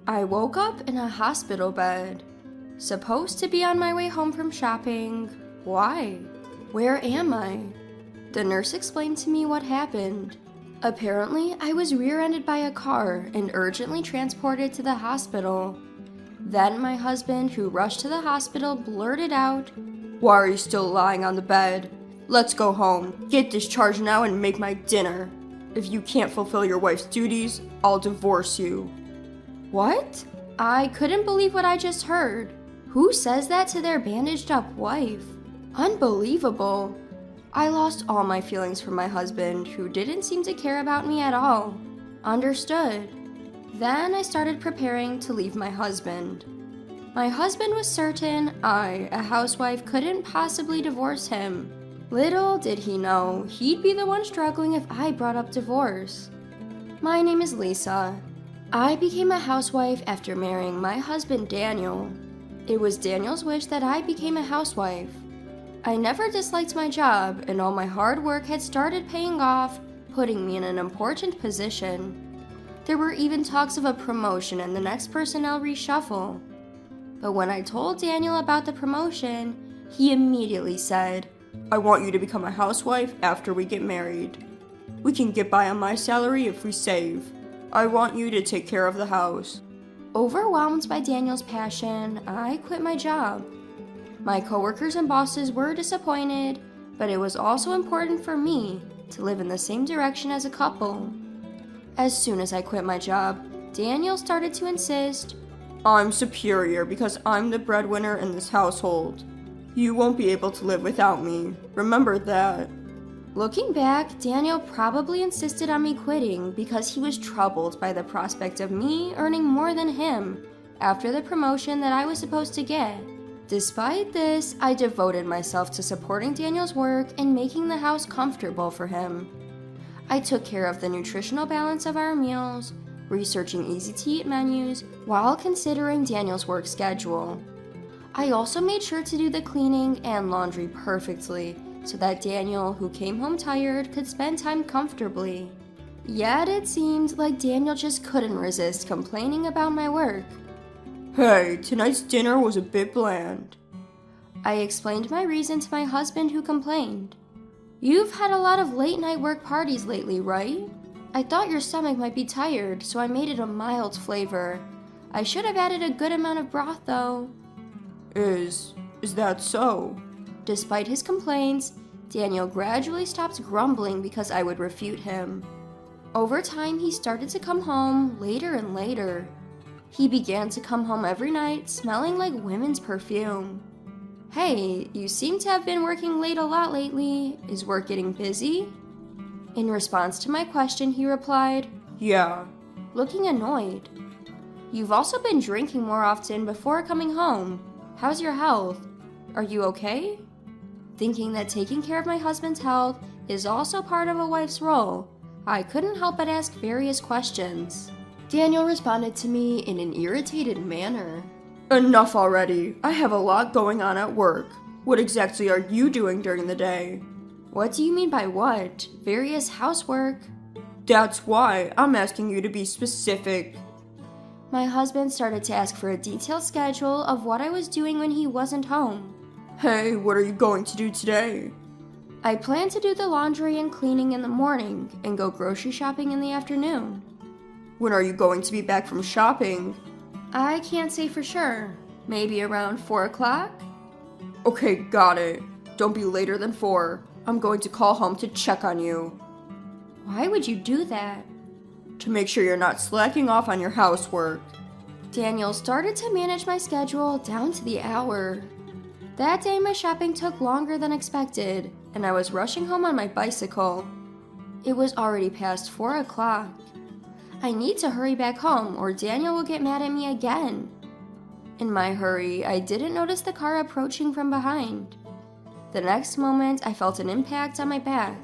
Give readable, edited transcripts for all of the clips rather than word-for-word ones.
I woke up in a hospital bed. Supposed to be on my way home from shopping. Why? Where am I? The nurse explained to me what happened. Apparently, I was rear-ended by a car and urgently transported to the hospital. Then my husband, who rushed to the hospital, blurted out, "Why are you still lying on the bed? Let's go home. Get discharged now and make my dinner. If you can't fulfill your wife's duties, I'll divorce you." What? I couldn't believe what I just heard. Who says that to their bandaged up wife? Unbelievable. I lost all my feelings for my husband, who didn't seem to care about me at all. Understood. Then I started preparing to leave my husband. My husband was certain I, a housewife, couldn't possibly divorce him. Little did he know he'd be the one struggling if I brought up divorce. My name is Lisa. I became a housewife after marrying my husband Daniel. It was Daniel's wish that I became a housewife. I never disliked my job, and all my hard work had started paying off, putting me in an important position. There were even talks of a promotion and the next personnel reshuffle. But when I told Daniel about the promotion, he immediately said, "I want you to become a housewife after we get married. We can get by on my salary if we save. I want you to take care of the house." Overwhelmed by Daniel's passion, I quit my job. My coworkers and bosses were disappointed, but it was also important for me to live in the same direction as a couple. As soon as I quit my job, Daniel started to insist, "I'm superior because I'm the breadwinner in this household. You won't be able to live without me. Remember that." Looking back, Daniel probably insisted on me quitting because he was troubled by the prospect of me earning more than him after the promotion that I was supposed to get. Despite this, I devoted myself to supporting Daniel's work and making the house comfortable for him. I took care of the nutritional balance of our meals, researching easy-to-eat menus, while considering Daniel's work schedule. I also made sure to do the cleaning and laundry perfectly, so that Daniel, who came home tired, could spend time comfortably. Yet it seemed like Daniel just couldn't resist complaining about my work. "Hey, tonight's dinner was a bit bland." I explained my reason to my husband, who complained. "You've had a lot of late-night work parties lately, right? I thought your stomach might be tired, so I made it a mild flavor. I should have added a good amount of broth, though." Is that so?" Despite his complaints, Daniel gradually stopped grumbling because I would refute him. Over time, he started to come home later and later. He began to come home every night smelling like women's perfume. "Hey, you seem to have been working late a lot lately. Is work getting busy?" In response to my question, he replied, "Yeah," looking annoyed. "You've also been drinking more often before coming home. How's your health? Are you okay?" Thinking that taking care of my husband's health is also part of a wife's role, I couldn't help but ask various questions. Daniel responded to me in an irritated manner. "Enough already. I have a lot going on at work. What exactly are you doing during the day?" "What do you mean by what? Various housework?" "That's why I'm asking you to be specific." My husband started to ask for a detailed schedule of what I was doing when he wasn't home. "Hey, what are you going to do today?" "I plan to do the laundry and cleaning in the morning and go grocery shopping in the afternoon." "When are you going to be back from shopping?" "I can't say for sure. Maybe around 4 o'clock? "Okay, got it. Don't be later than 4. I'm going to call home to check on you." "Why would you do that?" "To make sure you're not slacking off on your housework." Daniel started to manage my schedule down to the hour. That day, my shopping took longer than expected, and I was rushing home on my bicycle. It was already past 4 o'clock. I need to hurry back home, or Daniel will get mad at me again. In my hurry, I didn't notice the car approaching from behind. The next moment, I felt an impact on my back.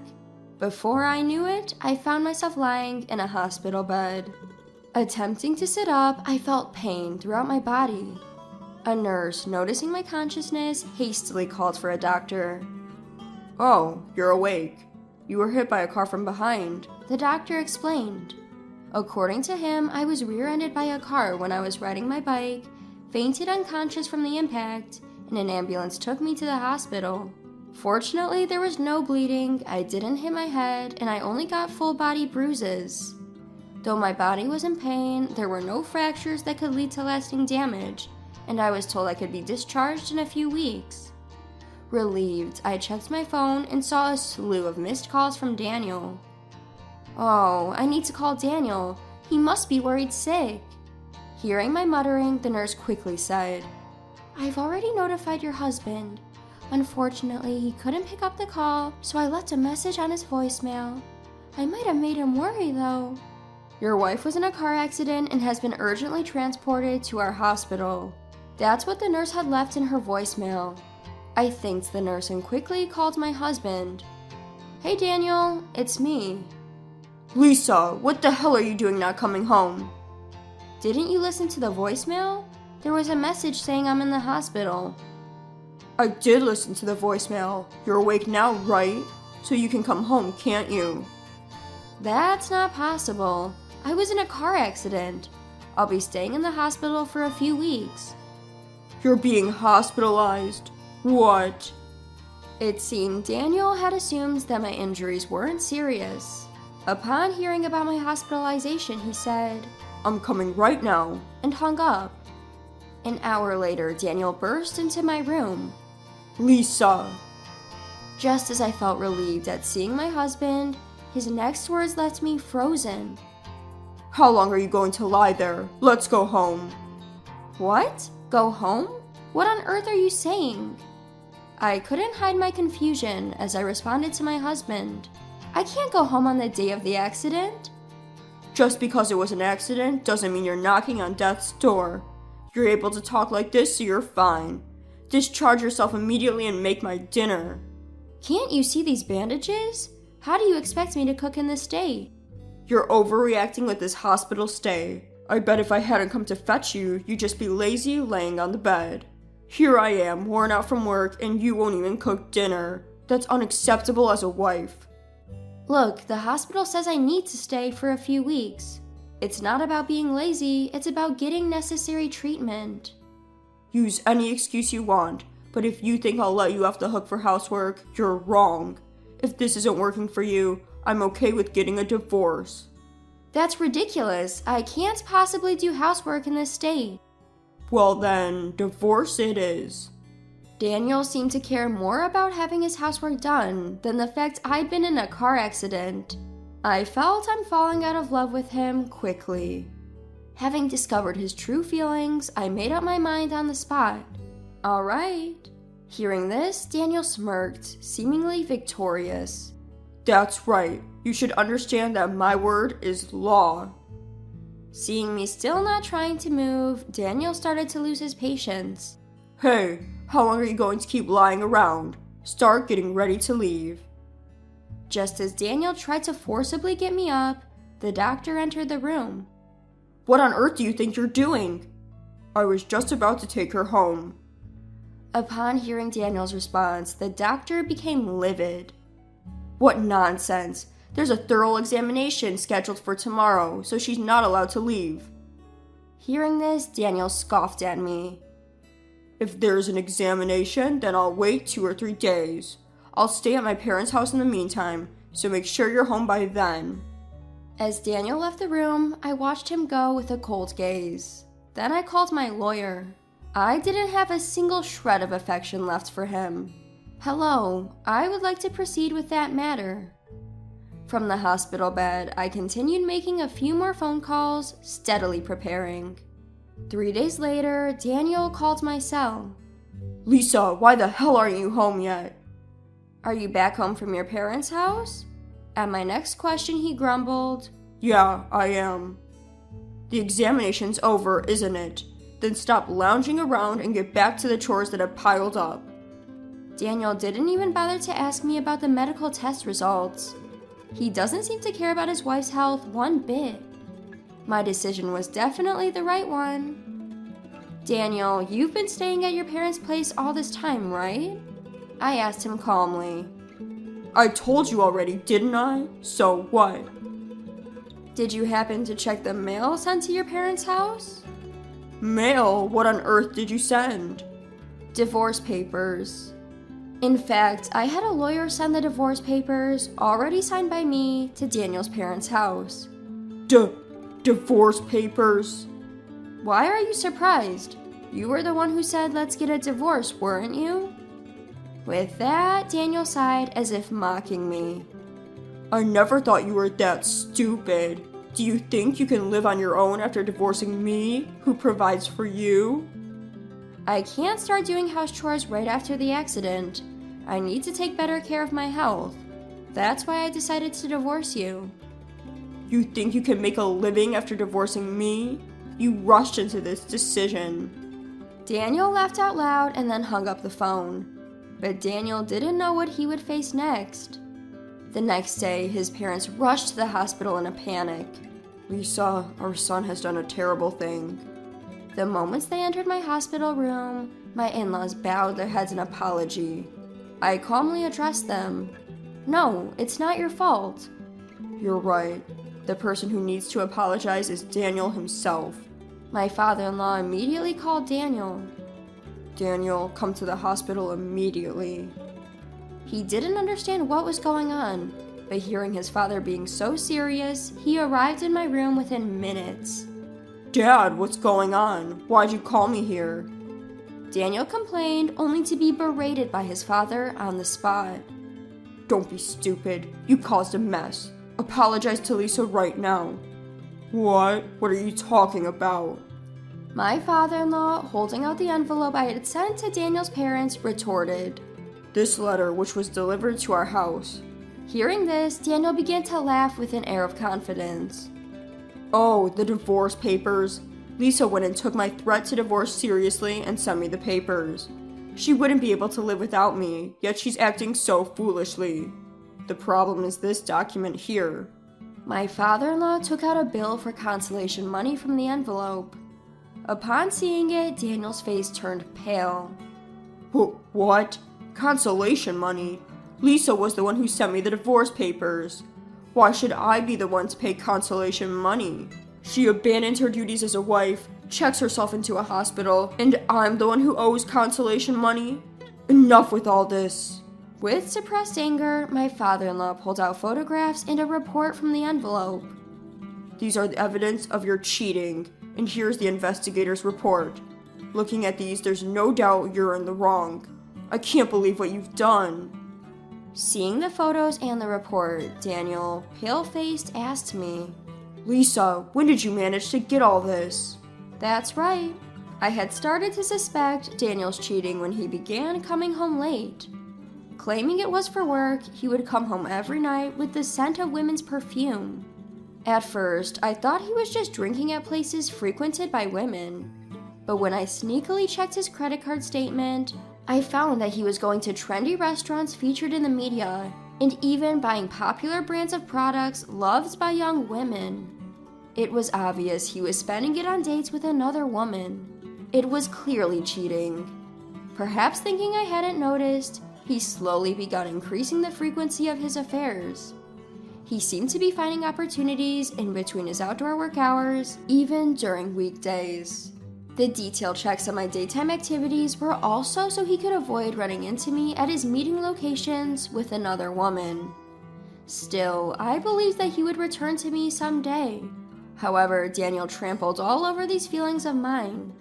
Before I knew it, I found myself lying in a hospital bed. Attempting to sit up, I felt pain throughout my body. A nurse, noticing my consciousness, hastily called for a doctor. "Oh, you're awake. You were hit by a car from behind," the doctor explained. According to him, I was rear-ended by a car when I was riding my bike, fainted unconscious from the impact, and an ambulance took me to the hospital. Fortunately, there was no bleeding, I didn't hit my head, and I only got full-body bruises. Though my body was in pain, there were no fractures that could lead to lasting damage, and I was told I could be discharged in a few weeks. Relieved, I checked my phone and saw a slew of missed calls from Daniel. Oh, I need to call Daniel. He must be worried sick. Hearing my muttering, the nurse quickly said, "I've already notified your husband. Unfortunately, he couldn't pick up the call, so I left a message on his voicemail. I might have made him worry, though. Your wife was in a car accident and has been urgently transported to our hospital." That's what the nurse had left in her voicemail. I thanked the nurse and quickly called my husband. "Hey Daniel, it's me." "Lisa, what the hell are you doing not coming home?" "Didn't you listen to the voicemail? There was a message saying I'm in the hospital." "I did listen to the voicemail. You're awake now, right? So you can come home, can't you?" "That's not possible. I was in a car accident. I'll be staying in the hospital for a few weeks." "You're being hospitalized? What?" It seemed Daniel had assumed that my injuries weren't serious. Upon hearing about my hospitalization, he said, "I'm coming right now," and hung up. An hour later, Daniel burst into my room. "Lisa." Just as I felt relieved at seeing my husband, his next words left me frozen. "How long are you going to lie there? Let's go home." "What? Go home? What on earth are you saying?" I couldn't hide my confusion as I responded to my husband. "I can't go home on the day of the accident." "Just because it was an accident doesn't mean you're knocking on death's door. You're able to talk like this, so you're fine. Discharge yourself immediately and make my dinner." "Can't you see these bandages? How do you expect me to cook in this state?" "You're overreacting with this hospital stay. I bet if I hadn't come to fetch you, you'd just be lazy laying on the bed. Here I am, worn out from work, and you won't even cook dinner. That's unacceptable as a wife." "Look, the hospital says I need to stay for a few weeks. It's not about being lazy, it's about getting necessary treatment." "Use any excuse you want, but if you think I'll let you off the hook for housework, you're wrong. If this isn't working for you, I'm okay with getting a divorce." "That's ridiculous. I can't possibly do housework in this state." "Well then, divorce it is." Daniel seemed to care more about having his housework done than the fact I'd been in a car accident. I felt I'm falling out of love with him quickly. Having discovered his true feelings, I made up my mind on the spot. "All right." Hearing this, Daniel smirked, seemingly victorious. "That's right. You should understand that my word is law." Seeing me still not trying to move, Daniel started to lose his patience. "Hey, how long are you going to keep lying around? Start getting ready to leave." Just as Daniel tried to forcibly get me up, the doctor entered the room. "What on earth do you think you're doing?" "I was just about to take her home." Upon hearing Daniel's response, the doctor became livid. "What nonsense! There's a thorough examination scheduled for tomorrow, so she's not allowed to leave." Hearing this, Daniel scoffed at me. "If there's an examination, then I'll wait 2 or 3 days. I'll stay at my parents' house in the meantime, so make sure you're home by then." As Daniel left the room, I watched him go with a cold gaze. Then I called my lawyer. I didn't have a single shred of affection left for him. "Hello, I would like to proceed with that matter." From the hospital bed, I continued making a few more phone calls, steadily preparing. 3 days later, Daniel called my cell. "Lisa, why the hell aren't you home yet?" "Are you back home from your parents' house?" At my next question, he grumbled, "Yeah, I am." "The examination's over, isn't it? Then stop lounging around and get back to the chores that have piled up." Daniel didn't even bother to ask me about the medical test results. He doesn't seem to care about his wife's health one bit. My decision was definitely the right one. "Daniel, you've been staying at your parents' place all this time, right?" I asked him calmly. "I told you already, didn't I? So what?" Did you happen to check the mail sent to your parents' house? Mail? What on earth did you send? Divorce papers. In fact, I had a lawyer send the divorce papers, already signed by me, to Daniel's parents' house. Divorce papers? Why are you surprised? You were the one who said let's get a divorce, weren't you? With that, Daniel sighed as if mocking me. I never thought you were that stupid. Do you think you can live on your own after divorcing me, who provides for you? I can't start doing house chores right after the accident. I need to take better care of my health. That's why I decided to divorce you. You think you can make a living after divorcing me? You rushed into this decision. Daniel laughed out loud and then hung up the phone. But Daniel didn't know what he would face next. The next day, his parents rushed to the hospital in a panic. Lisa, our son has done a terrible thing. The moment they entered my hospital room, my in-laws bowed their heads in apology. I calmly addressed them. No, it's not your fault. You're right. The person who needs to apologize is Daniel himself. My father-in-law immediately called Daniel. Daniel, come to the hospital immediately. He didn't understand what was going on, but hearing his father being so serious, he arrived in my room within minutes. Dad, what's going on? Why'd you call me here? Daniel complained, only to be berated by his father on the spot. Don't be stupid. You caused a mess. Apologize to Lisa right now. What? What are you talking about? My father-in-law, holding out the envelope I had sent to Daniel's parents, retorted. This letter, which was delivered to our house. Hearing this, Daniel began to laugh with an air of confidence. Oh, the divorce papers. Lisa went and took my threat to divorce seriously and sent me the papers. She wouldn't be able to live without me, yet she's acting so foolishly. The problem is this document here. My father-in-law took out a bill for consolation money from the envelope. Upon seeing it, Daniel's face turned pale. What? Consolation money? Lisa was the one who sent me the divorce papers. Why should I be the one to pay consolation money? She abandoned her duties as a wife, checks herself into a hospital, and I'm the one who owes consolation money? Enough with all this. With suppressed anger, my father-in-law pulled out photographs and a report from the envelope. These are the evidence of your cheating, and here's the investigator's report. Looking at these, there's no doubt you're in the wrong. I can't believe what you've done. Seeing the photos and the report, Daniel, pale-faced, asked me, Lisa, when did you manage to get all this? That's right. I had started to suspect Daniel's cheating when he began coming home late. Claiming it was for work, he would come home every night with the scent of women's perfume. At first, I thought he was just drinking at places frequented by women. But when I sneakily checked his credit card statement, I found that he was going to trendy restaurants featured in the media, and even buying popular brands of products loved by young women. It was obvious he was spending it on dates with another woman. It was clearly cheating. Perhaps thinking I hadn't noticed, he slowly began increasing the frequency of his affairs. He seemed to be finding opportunities in between his outdoor work hours, even during weekdays. The detailed checks on my daytime activities were also so he could avoid running into me at his meeting locations with another woman. Still, I believed that he would return to me someday. However, Daniel trampled all over these feelings of mine,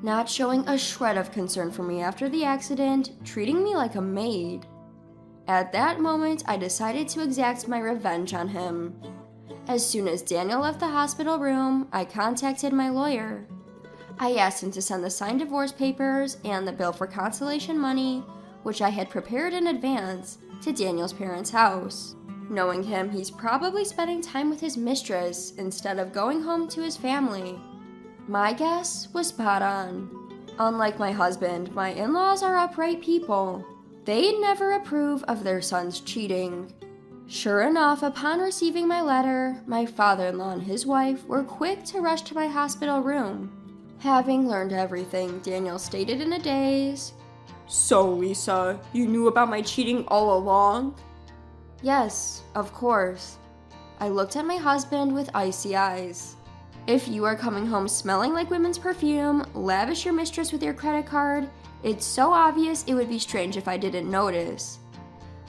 not showing a shred of concern for me after the accident, treating me like a maid. At that moment, I decided to exact my revenge on him. As soon as Daniel left the hospital room, I contacted my lawyer. I asked him to send the signed divorce papers and the bill for consolation money, which I had prepared in advance, to Daniel's parents' house. Knowing him, he's probably spending time with his mistress instead of going home to his family. My guess was spot on. Unlike my husband, my in-laws are upright people. They'd never approve of their son's cheating. Sure enough, upon receiving my letter, my father-in-law and his wife were quick to rush to my hospital room. Having learned everything, Daniel stated in a daze, So, Lisa, you knew about my cheating all along? Yes, of course. I looked at my husband with icy eyes. If you are coming home smelling like women's perfume, lavish your mistress with your credit card, it's so obvious it would be strange if I didn't notice.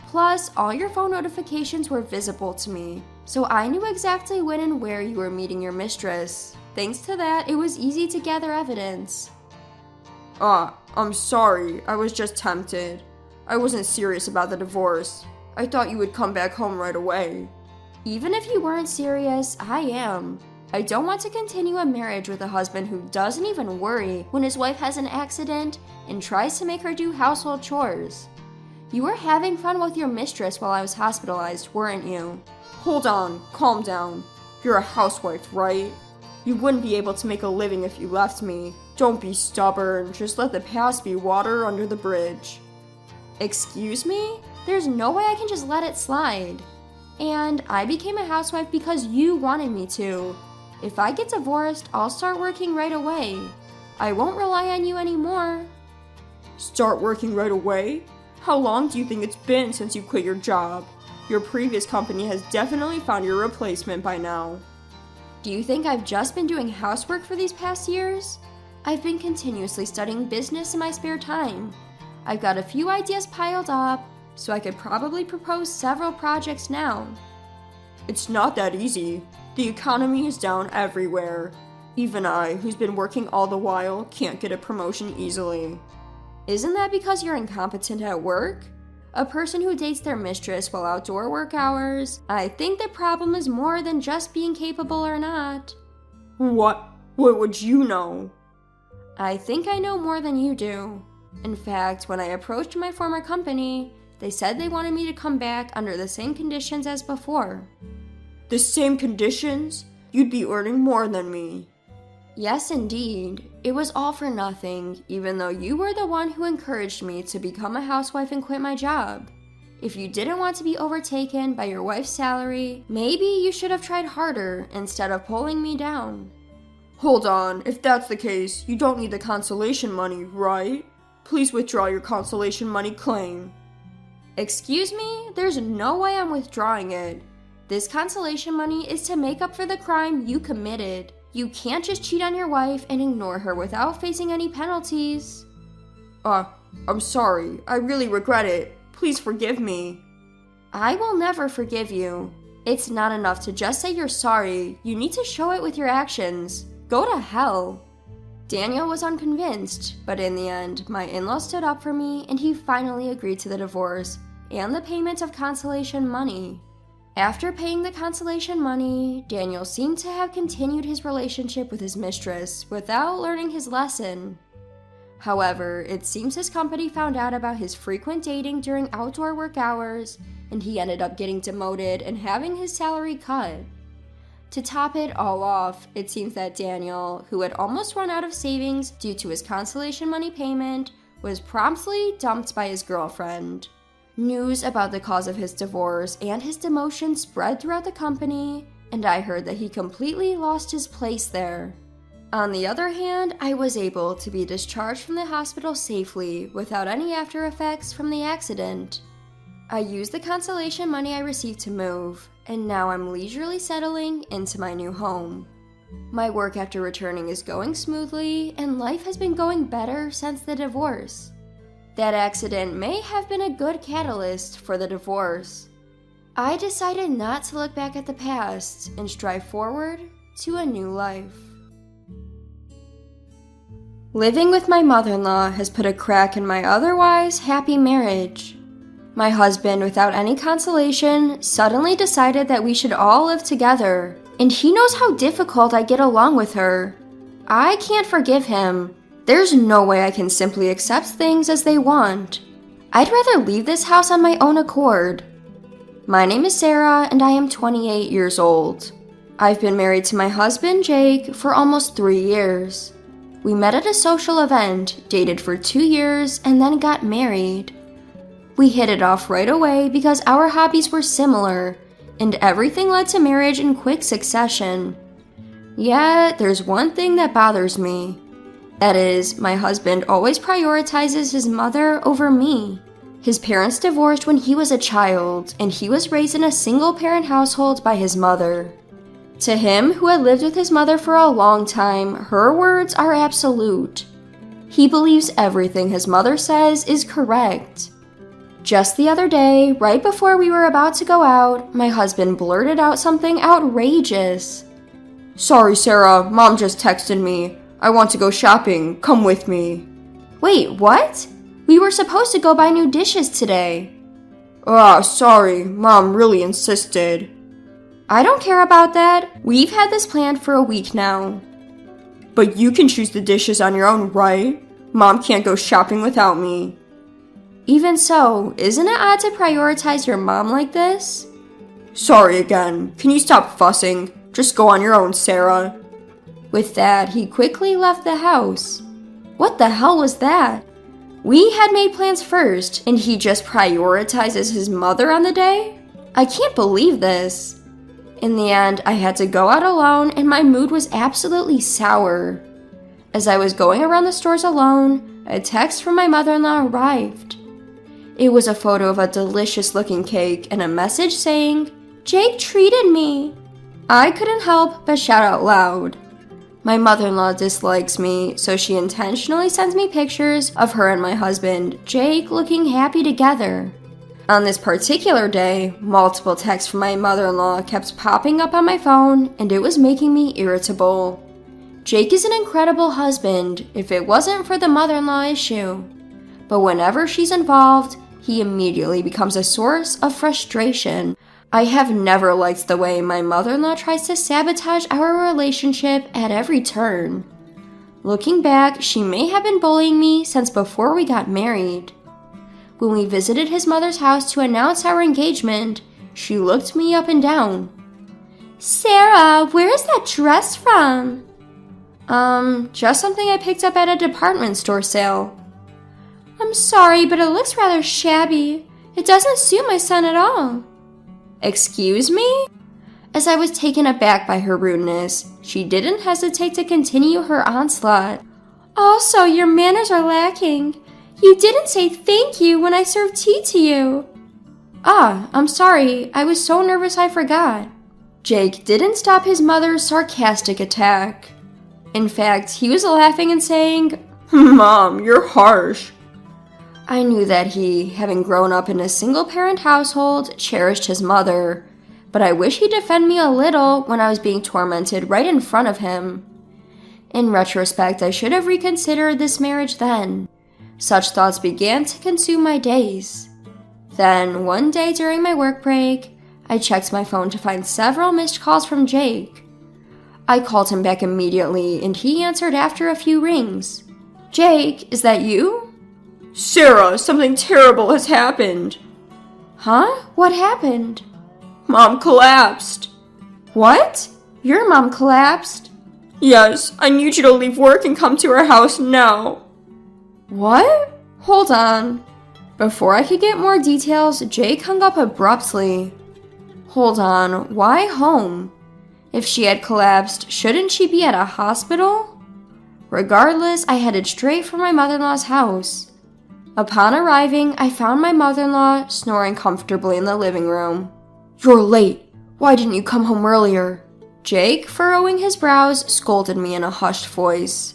Plus, all your phone notifications were visible to me, so I knew exactly when and where you were meeting your mistress. Thanks to that, it was easy to gather evidence. I'm sorry, I was just tempted. I wasn't serious about the divorce. I thought you would come back home right away. Even if you weren't serious, I am. I don't want to continue a marriage with a husband who doesn't even worry when his wife has an accident and tries to make her do household chores. You were having fun with your mistress while I was hospitalized, weren't you? Hold on, calm down. You're a housewife, right? You wouldn't be able to make a living if you left me. Don't be stubborn, just let the past be water under the bridge. Excuse me? There's no way I can just let it slide. And I became a housewife because you wanted me to. If I get divorced, I'll start working right away. I won't rely on you anymore. Start working right away? How long do you think it's been since you quit your job? Your previous company has definitely found your replacement by now. Do you think I've just been doing housework for these past years? I've been continuously studying business in my spare time. I've got a few ideas piled up, so I could probably propose several projects now. It's not that easy. The economy is down everywhere. Even I, who's been working all the while, can't get a promotion easily. Isn't that because you're incompetent at work? A person who dates their mistress while outdoor work hours? I think the problem is more than just being capable or not. What? What would you know? I think I know more than you do. In fact, when I approached my former company, they said they wanted me to come back under the same conditions as before. The same conditions? You'd be earning more than me. Yes, indeed. It was all for nothing, even though you were the one who encouraged me to become a housewife and quit my job. If you didn't want to be overtaken by your wife's salary, maybe you should have tried harder instead of pulling me down. Hold on, if that's the case, you don't need the consolation money, right? Please withdraw your consolation money claim. Excuse me? There's no way I'm withdrawing it. This consolation money is to make up for the crime you committed. You can't just cheat on your wife and ignore her without facing any penalties. I'm sorry. I really regret it. Please forgive me. I will never forgive you. It's not enough to just say you're sorry. You need to show it with your actions. Go to hell. Daniel was unconvinced, but in the end, my in-law stood up for me and he finally agreed to the divorce and the payment of consolation money. After paying the consolation money, Daniel seemed to have continued his relationship with his mistress without learning his lesson. However, it seems his company found out about his frequent dating during outdoor work hours, and he ended up getting demoted and having his salary cut. To top it all off, it seems that Daniel, who had almost run out of savings due to his consolation money payment, was promptly dumped by his girlfriend. News about the cause of his divorce and his demotion spread throughout the company, and I heard that he completely lost his place there. On the other hand, I was able to be discharged from the hospital safely without any after effects from the accident. I used the consolation money I received to move, and now I'm leisurely settling into my new home. My work after returning is going smoothly, and life has been going better since the divorce. That accident may have been a good catalyst for the divorce. I decided not to look back at the past and strive forward to a new life. Living with my mother-in-law has put a crack in my otherwise happy marriage. My husband, without any consolation, suddenly decided that we should all live together, and he knows how difficult I get along with her. I can't forgive him. There's no way I can simply accept things as they want. I'd rather leave this house on my own accord. My name is Sarah, and I am 28 years old. I've been married to my husband, Jake, for almost 3 years. We met at a social event, dated for 2 years, and then got married. We hit it off right away because our hobbies were similar, and everything led to marriage in quick succession. Yet, there's one thing that bothers me. That is, my husband always prioritizes his mother over me. His parents divorced when he was a child, and he was raised in a single-parent household by his mother. To him, who had lived with his mother for a long time, her words are absolute. He believes everything his mother says is correct. Just the other day, right before we were about to go out, my husband blurted out something outrageous. "Sorry, Sarah, Mom just texted me. I want to go shopping. Come with me." Wait, what? We were supposed to go buy new dishes today. Sorry, Mom really insisted. I don't care about that. We've had this planned for a week now. But you can choose the dishes on your own, right? Mom can't go shopping without me. Even so, isn't it odd to prioritize your mom like this? Sorry again. Can you stop fussing? Just go on your own, Sarah. With that, he quickly left the house. What the hell was that? We had made plans first, and he just prioritizes his mother on the day? I can't believe this. In the end, I had to go out alone, and my mood was absolutely sour. As I was going around the stores alone, a text from my mother-in-law arrived. It was a photo of a delicious-looking cake and a message saying, "Jake treated me." I couldn't help but shout out loud. My mother-in-law dislikes me, so she intentionally sends me pictures of her and my husband, Jake, looking happy together. On this particular day, multiple texts from my mother-in-law kept popping up on my phone, and it was making me irritable. Jake is an incredible husband, if it wasn't for the mother-in-law issue. But whenever she's involved, he immediately becomes a source of frustration. I have never liked the way my mother-in-law tries to sabotage our relationship at every turn. Looking back, she may have been bullying me since before we got married. When we visited his mother's house to announce our engagement, she looked me up and down. "Sarah, where is that dress from?" Just something I picked up at a department store sale." "I'm sorry, but it looks rather shabby. It doesn't suit my son at all." "Excuse me?" As I was taken aback by her rudeness, she didn't hesitate to continue her onslaught. "Also, your manners are lacking. You didn't say thank you when I served tea to you." I'm sorry. I was so nervous I forgot." Jake didn't stop his mother's sarcastic attack. In fact, he was laughing and saying, "Mom, you're harsh." I knew that he, having grown up in a single-parent household, cherished his mother, but I wish he'd defend me a little when I was being tormented right in front of him. In retrospect, I should have reconsidered this marriage then. Such thoughts began to consume my days. Then, one day during my work break, I checked my phone to find several missed calls from Jake. I called him back immediately, and he answered after a few rings. "Jake, is that you?" "Sarah, something terrible has happened." "Huh? What happened?" "Mom collapsed." "What? Your mom collapsed?" "Yes, I need you to leave work and come to our house now." "What? Hold on." Before I could get more details, Jake hung up abruptly. Hold on, why home? If she had collapsed, shouldn't she be at a hospital? Regardless, I headed straight for my mother-in-law's house. Upon arriving, I found my mother-in-law snoring comfortably in the living room. "You're late. Why didn't you come home earlier?" Jake, furrowing his brows, scolded me in a hushed voice.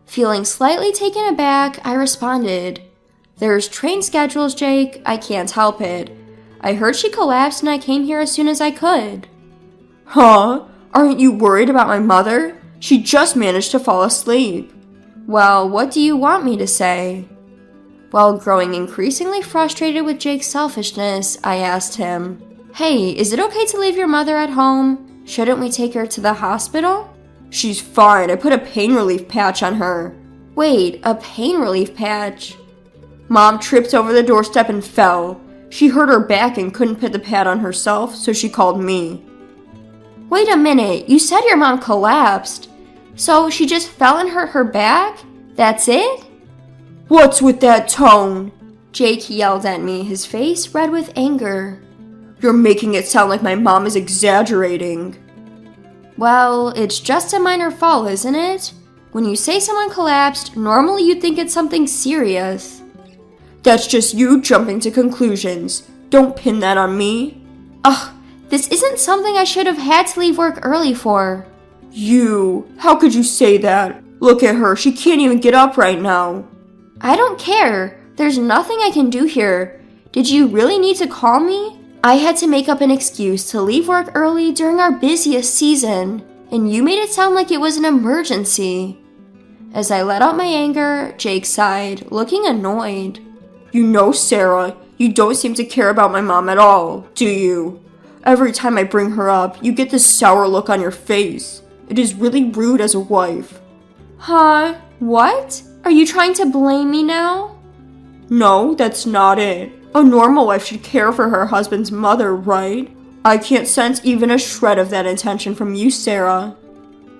Feeling slightly taken aback, I responded, "There's train schedules, Jake. I can't help it. I heard she collapsed and I came here as soon as I could." "Huh? Aren't you worried about my mother? She just managed to fall asleep." "Well, what do you want me to say?" While growing increasingly frustrated with Jake's selfishness, I asked him, "Hey, is it okay to leave your mother at home? Shouldn't we take her to the hospital?" "She's fine. I put a pain relief patch on her." "Wait, a pain relief patch?" "Mom tripped over the doorstep and fell. She hurt her back and couldn't put the pad on herself, so she called me." "Wait a minute, you said your mom collapsed. So she just fell and hurt her back? That's it?" "What's with that tone?" Jake yelled at me, his face red with anger. "You're making it sound like my mom is exaggerating." "Well, it's just a minor fall, isn't it? When you say someone collapsed, normally you'd think it's something serious." That's just you jumping to conclusions. Don't pin that on me. Ugh, this isn't something I should have had to leave work early for. You, how could you say that? Look at her, she can't even get up right now. I don't care. There's nothing I can do here. Did you really need to call me? I had to make up an excuse to leave work early during our busiest season, and you made it sound like it was an emergency. As I let out my anger, Jake sighed, looking annoyed. You know, Sarah, you don't seem to care about my mom at all, do you? Every time I bring her up, you get this sour look on your face. It is really rude as a wife. Huh? What? Are you trying to blame me now? No, that's not it. A normal wife should care for her husband's mother, right? I can't sense even a shred of that intention from you, Sarah.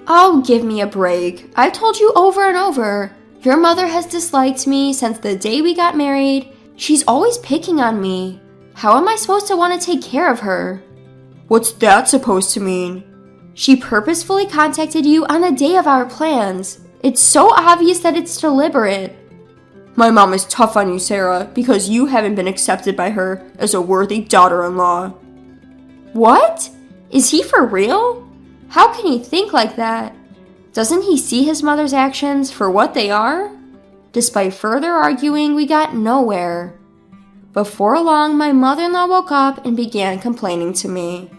Oh, give me a break. I've told you over and over. Your mother has disliked me since the day we got married. She's always picking on me. How am I supposed to want to take care of her? What's that supposed to mean? She purposefully contacted you on the day of our plans. It's so obvious that it's deliberate. My mom is tough on you, Sarah, because you haven't been accepted by her as a worthy daughter-in-law. What? Is he for real? How can he think like that? Doesn't he see his mother's actions for what they are? Despite further arguing, we got nowhere. Before long, my mother-in-law woke up and began complaining to me.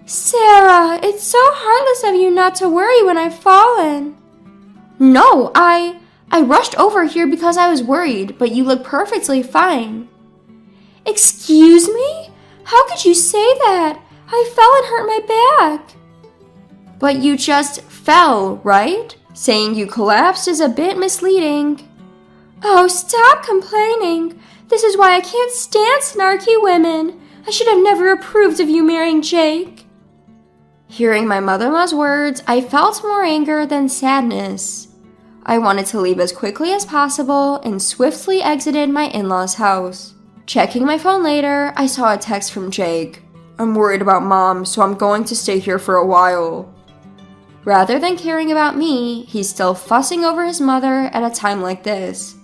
Sarah, it's so heartless of you not to worry when I've fallen. No, I rushed over here because I was worried, but you look perfectly fine. Excuse me? How could you say that? I fell and hurt my back. But you just fell, right? Saying you collapsed is a bit misleading. Oh, stop complaining. This is why I can't stand snarky women. I should have never approved of you marrying Jake. Hearing my mother-in-law's words, I felt more anger than sadness. I wanted to leave as quickly as possible and swiftly exited my in-laws' house. Checking my phone later, I saw a text from Jake. I'm worried about Mom, so I'm going to stay here for a while. Rather than caring about me, he's still fussing over his mother at a time like this.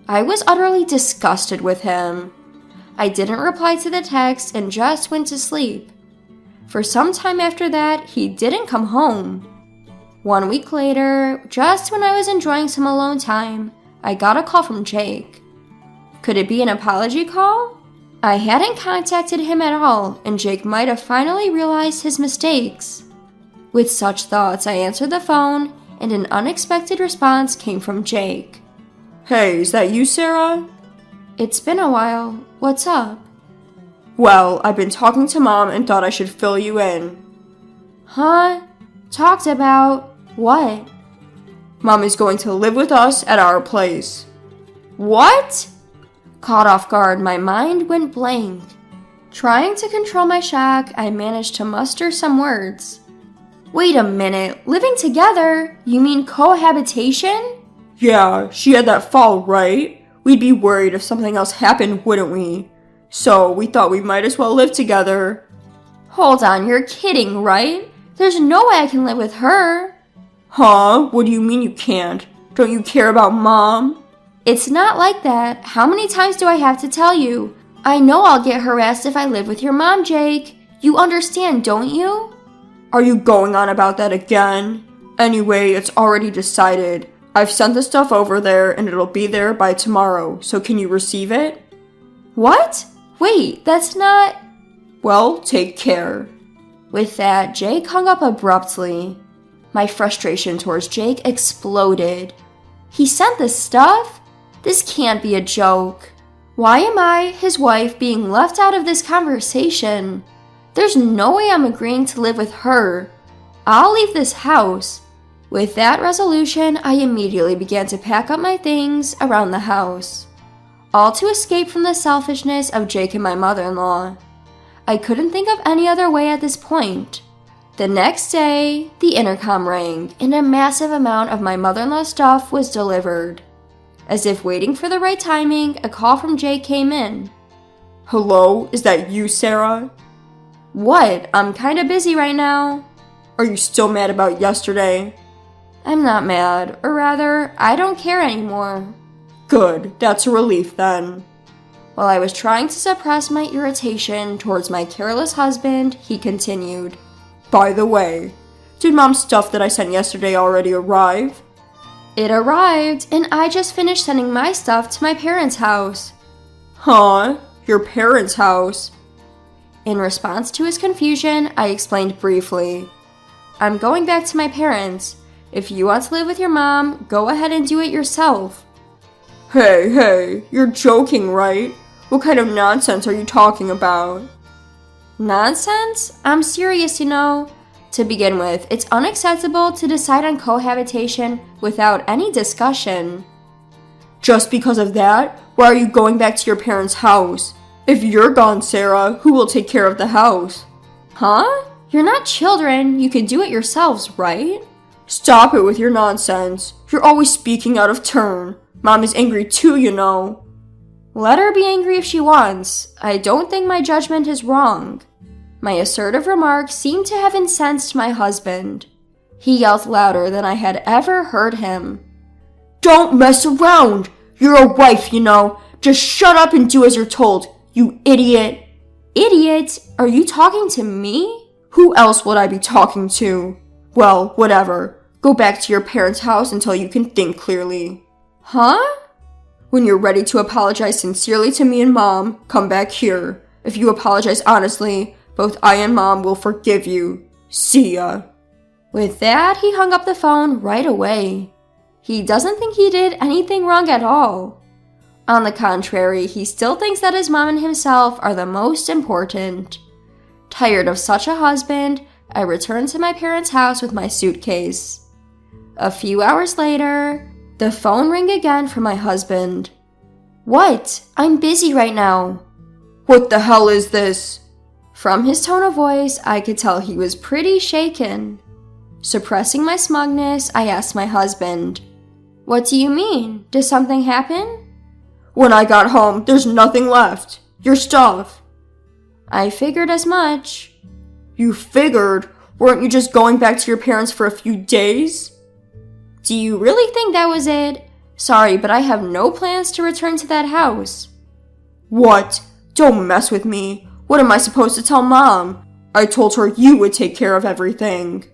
I was utterly disgusted with him. I didn't reply to the text and just went to sleep. For some time after that, he didn't come home. 1 week later, just when I was enjoying some alone time, I got a call from Jake. Could it be an apology call? I hadn't contacted him at all, and Jake might have finally realized his mistakes. With such thoughts, I answered the phone, and an unexpected response came from Jake. Hey, is that you, Sarah? It's been a while. What's up? Well, I've been talking to Mom and thought I should fill you in. Huh? Talked about what? Mom is going to live with us at our place. What? Caught off guard, my mind went blank. Trying to control my shock, I managed to muster some words. Wait a minute, living together? You mean cohabitation? Yeah, she had that fall, right? We'd be worried if something else happened, wouldn't we? So we thought we might as well live together. Hold on, you're kidding, right? There's no way I can live with her. Huh? What do you mean you can't? Don't you care about Mom? It's not like that. How many times do I have to tell you? I know I'll get harassed if I live with your mom, Jake. You understand, don't you? Are you going on about that again? Anyway, it's already decided. I've sent the stuff over there and it'll be there by tomorrow, so can you receive it? What? Wait, that's not... Well, take care. With that, Jake hung up abruptly. My frustration towards Jake exploded. He sent this stuff? This can't be a joke. Why am I, his wife, being left out of this conversation? There's no way I'm agreeing to live with her. I'll leave this house. With that resolution, I immediately began to pack up my things around the house. All to escape from the selfishness of Jake and my mother-in-law. I couldn't think of any other way at this point. The next day, the intercom rang, and a massive amount of my mother-in-law's stuff was delivered. As if waiting for the right timing, a call from Jake came in. Hello, is that you, Sarah? What? I'm kinda busy right now. Are you still mad about yesterday? I'm not mad, or rather, I don't care anymore. Good, that's a relief then. While I was trying to suppress my irritation towards my careless husband, he continued. By the way, did Mom's stuff that I sent yesterday already arrive? It arrived, and I just finished sending my stuff to my parents' house. Huh? Your parents' house? In response to his confusion, I explained briefly. I'm going back to my parents. If you want to live with your mom, go ahead and do it yourself. Hey, you're joking, right? What kind of nonsense are you talking about? Nonsense? I'm serious, you know. To begin with, it's unacceptable to decide on cohabitation without any discussion. Just because of that, why are you going back to your parents' house? If you're gone, Sarah, who will take care of the house? Huh? You're not children. You can do it yourselves, right? Stop it with your nonsense. You're always speaking out of turn. Mom is angry too, you know. Let her be angry if she wants. I don't think my judgment is wrong. My assertive remarks seemed to have incensed my husband. He yelled louder than I had ever heard him. Don't mess around! You're a wife, you know. Just shut up and do as you're told, you idiot. Idiot? Are you talking to me? Who else would I be talking to? Well, whatever. Go back to your parents' house until you can think clearly. Huh? When you're ready to apologize sincerely to me and Mom, come back here. If you apologize honestly, both I and Mom will forgive you. See ya. With that, he hung up the phone right away. He doesn't think he did anything wrong at all. On the contrary, he still thinks that his mom and himself are the most important. Tired of such a husband, I returned to my parents' house with my suitcase. A few hours later, the phone rang again from my husband. What? I'm busy right now. What the hell is this? From his tone of voice, I could tell he was pretty shaken. Suppressing my smugness, I asked my husband, What do you mean? Did something happen? When I got home, there's nothing left. Your stuff. I figured as much. You figured? Weren't you just going back to your parents for a few days? Do you really think that was it? Sorry, but I have no plans to return to that house. What? Don't mess with me. What am I supposed to tell Mom? I told her you would take care of everything.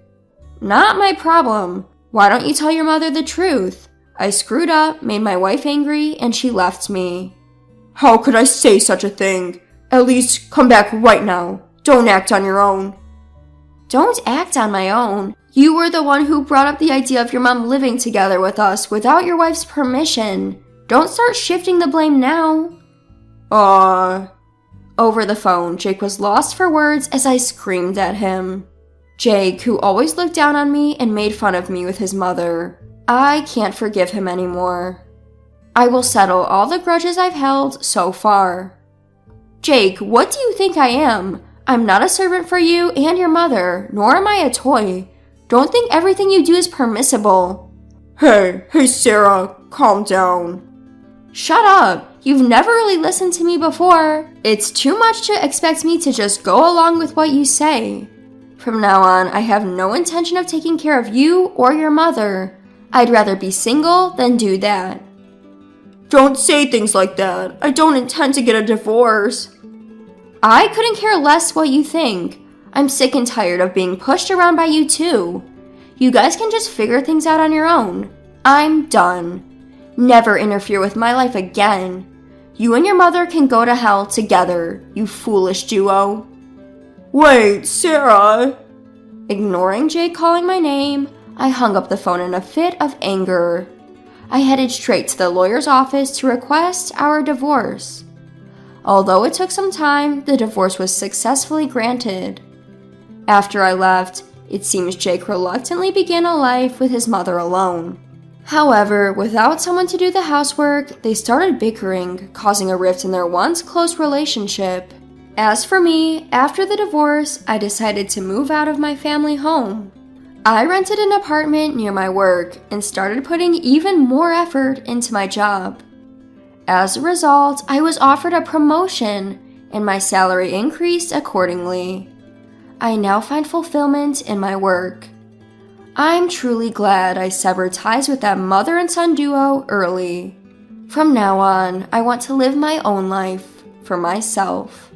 Not my problem. Why don't you tell your mother the truth? I screwed up, made my wife angry, and she left me. How could I say such a thing? At least come back right now. Don't act on your own. Don't act on my own. You were the one who brought up the idea of your mom living together with us without your wife's permission. Don't start shifting the blame now. Over the phone, Jake was lost for words as I screamed at him. Jake, who always looked down on me and made fun of me with his mother. I can't forgive him anymore. I will settle all the grudges I've held so far. Jake, what do you think I am? I'm not a servant for you and your mother, nor am I a toy. Don't think everything you do is permissible. Hey, Sarah, calm down. Shut up. You've never really listened to me before. It's too much to expect me to just go along with what you say. From now on, I have no intention of taking care of you or your mother. I'd rather be single than do that. Don't say things like that. I don't intend to get a divorce. I couldn't care less what you think. I'm sick and tired of being pushed around by you too. You guys can just figure things out on your own. I'm done. Never interfere with my life again. You and your mother can go to hell together, you foolish duo. Wait, Sarah. Ignoring Jake calling my name, I hung up the phone in a fit of anger. I headed straight to the lawyer's office to request our divorce. Although it took some time, the divorce was successfully granted. After I left, it seems Jake reluctantly began a life with his mother alone. However, without someone to do the housework, they started bickering, causing a rift in their once close relationship. As for me, after the divorce, I decided to move out of my family home. I rented an apartment near my work and started putting even more effort into my job. As a result, I was offered a promotion and my salary increased accordingly. I now find fulfillment in my work. I'm truly glad I severed ties with that mother and son duo early. From now on, I want to live my own life for myself.